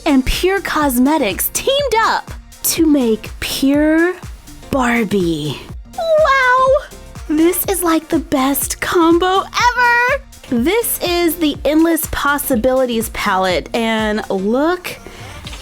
and PUR Cosmetics teamed up to make PUR Barbie. Wow! This is like the best combo ever! This is the Endless Possibilities palette, and look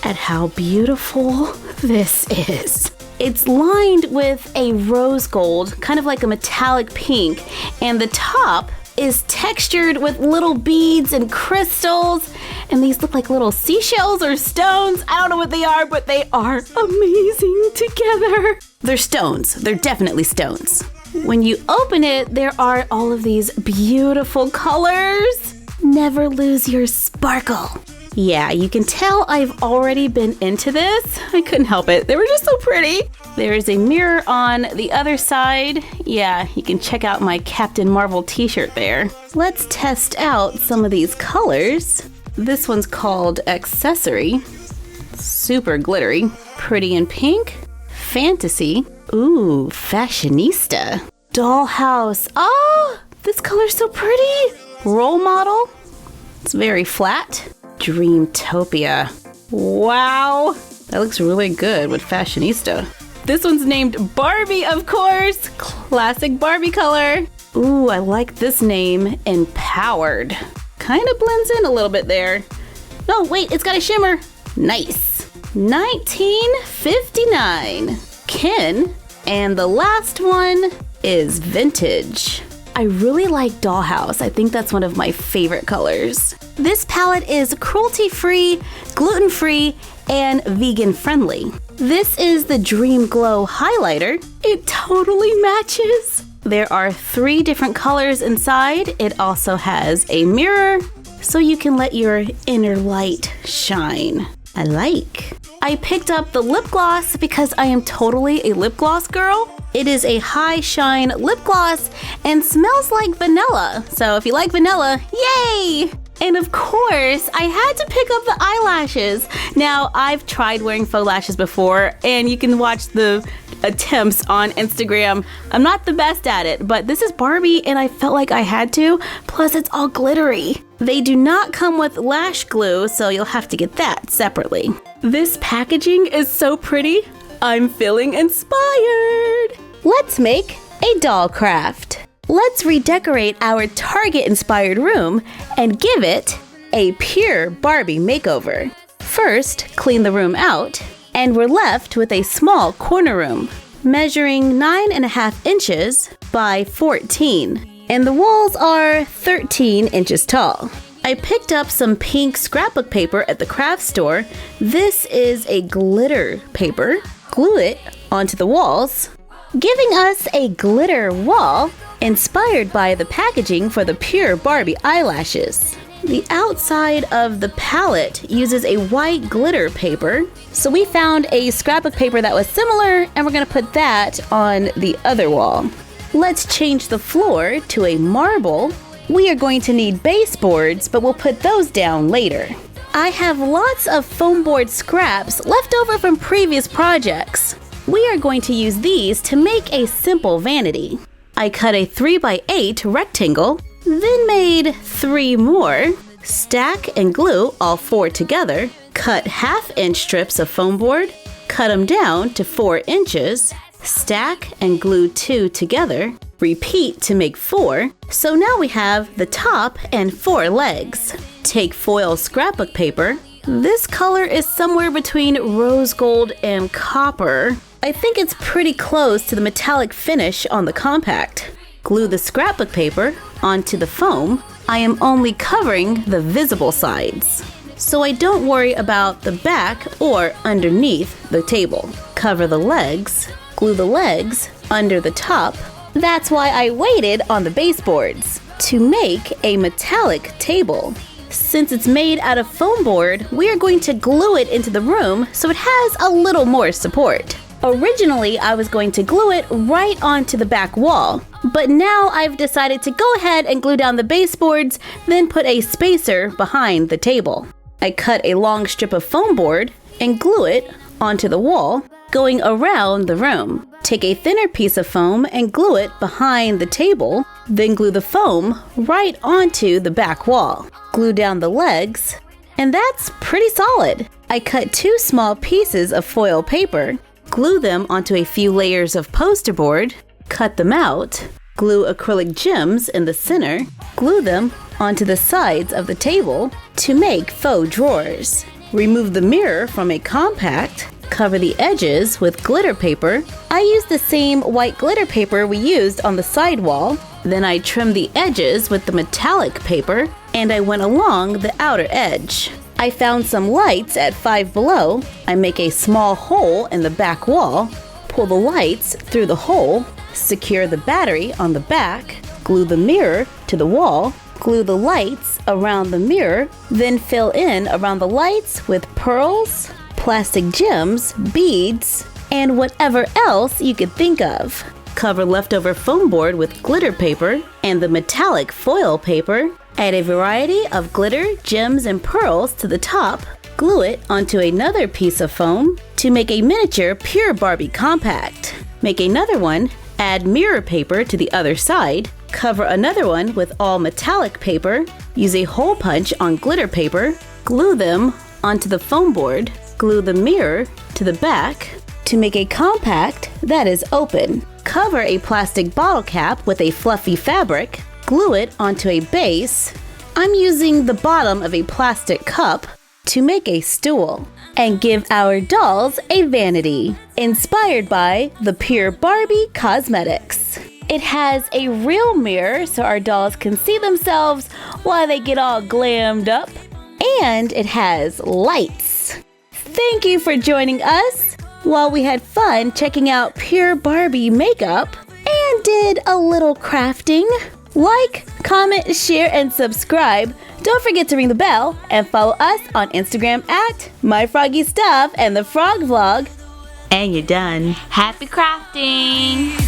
at how beautiful this is. It's lined with a rose gold, kind of like a metallic pink, and the top is textured with little beads and crystals, and these look like little seashells or stones. I don't know what they are, but they are amazing together. They're stones. They're definitely stones. When you open it, there are all of these beautiful colors. Never lose your sparkle. Yeah, you can tell I've already been into this. I couldn't help it. They were just so pretty. There is a mirror on the other side. Yeah, you can check out my Captain Marvel t-shirt there. Let's test out some of these colors. This one's called Accessory. Super glittery. Pretty in pink. Fantasy. Ooh, Fashionista. Dollhouse. Oh, this color's so pretty. Role Model. It's very flat. Dreamtopia. Wow, that looks really good with Fashionista. This one's named Barbie, of course. Classic Barbie color. Ooh, I like this name, Empowered. Kind of blends in a little bit there. Oh, wait, it's got a shimmer. Nice. 1959. Ken. And the last one is Vintage. I really like Dollhouse. I think that's one of my favorite colors. This palette is cruelty-free, gluten-free, and vegan-friendly. This is the Dream Glow highlighter. It totally matches. There are 3 different colors inside. It also has a mirror, so you can let your inner light shine. I like. I picked up the lip gloss because I am totally a lip gloss girl. It is a high shine lip gloss and smells like vanilla. So if you like vanilla, yay! And of course, I had to pick up the eyelashes. Now, I've tried wearing faux lashes before, and you can watch the attempts on Instagram. I'm not the best at it, but this is Barbie, and I felt like I had to. Plus, it's all glittery. They do not come with lash glue, so you'll have to get that separately. This packaging is so pretty. I'm feeling inspired. Let's make a doll craft. Let's redecorate our Target-inspired room and give it a PUR Barbie makeover. First, clean the room out, and we're left with a small corner room, measuring 9.5 inches by 14, and the walls are 13 inches tall. I picked up some pink scrapbook paper at the craft store. This is a glitter paper. Glue it onto the walls, giving us a glitter wall inspired by the packaging for the PUR Barbie eyelashes. The outside of the palette uses a white glitter paper, so we found a scrapbook paper that was similar, and we're gonna put that on the other wall. Let's change the floor to a marble. We are going to need baseboards, but we'll put those down later. I have lots of foam board scraps left over from previous projects. We are going to use these to make a simple vanity. I cut a 3x8 rectangle, then made 3 more, stack and glue all 4 together, cut 1/2 inch strips of foam board, cut them down to 4 inches, stack and glue 2 together, repeat to make 4, so now we have the top and 4 legs. Take foil scrapbook paper. This color is somewhere between rose gold and copper. I think it's pretty close to the metallic finish on the compact. Glue the scrapbook paper onto the foam. I am only covering the visible sides, so I don't worry about the back or underneath the table. Cover the legs, glue the legs under the top. That's why I waited on the baseboards to make a metallic table. Since it's made out of foam board, we are going to glue it into the room so it has a little more support. Originally, I was going to glue it right onto the back wall, but now I've decided to go ahead and glue down the baseboards, then put a spacer behind the table. I cut a long strip of foam board and glue it onto the wall, going around the room. Take a thinner piece of foam and glue it behind the table, then glue the foam right onto the back wall. Glue down the legs, and that's pretty solid. I cut 2 small pieces of foil paper, glue them onto a few layers of poster board, cut them out, glue acrylic gems in the center, glue them onto the sides of the table to make faux drawers. Remove the mirror from a compact, cover the edges with glitter paper. I used the same white glitter paper we used on the side wall. Then I trimmed the edges with the metallic paper, and I went along the outer edge. I found some lights at 5 below. I make a small hole in the back wall, pull the lights through the hole, secure the battery on the back, glue the mirror to the wall, glue the lights around the mirror, then fill in around the lights with pearls, plastic gems, beads, and whatever else you could think of. Cover leftover foam board with glitter paper and the metallic foil paper. Add a variety of glitter, gems, and pearls to the top. Glue it onto another piece of foam to make a miniature PUR Barbie compact. Make another one, add mirror paper to the other side. Cover another one with all metallic paper. Use a hole punch on glitter paper. Glue them onto the foam board. Glue the mirror to the back to make a compact that is open. Cover a plastic bottle cap with a fluffy fabric. Glue it onto a base. I'm using the bottom of a plastic cup to make a stool. And give our dolls a vanity, inspired by the PUR Barbie cosmetics. It has a real mirror so our dolls can see themselves while they get all glammed up. And it has lights. Thank you for joining us while we had fun checking out PUR Barbie makeup and did a little crafting. Like, comment, share, and subscribe. Don't forget to ring the bell and follow us on Instagram at MyFroggyStuff and the Frog Vlog. And you're done. Happy crafting!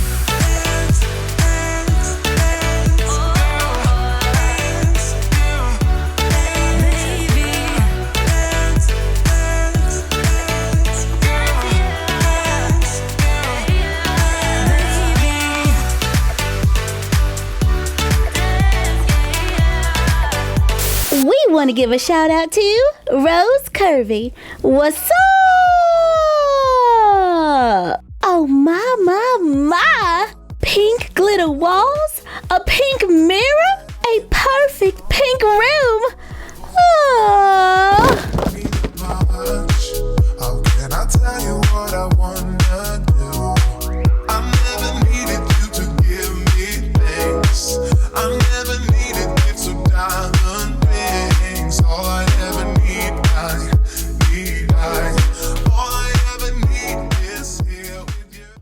We want to give a shout out to Rose Curvy. What's up? Oh my. Pink glitter walls, a pink mirror, a perfect pink room.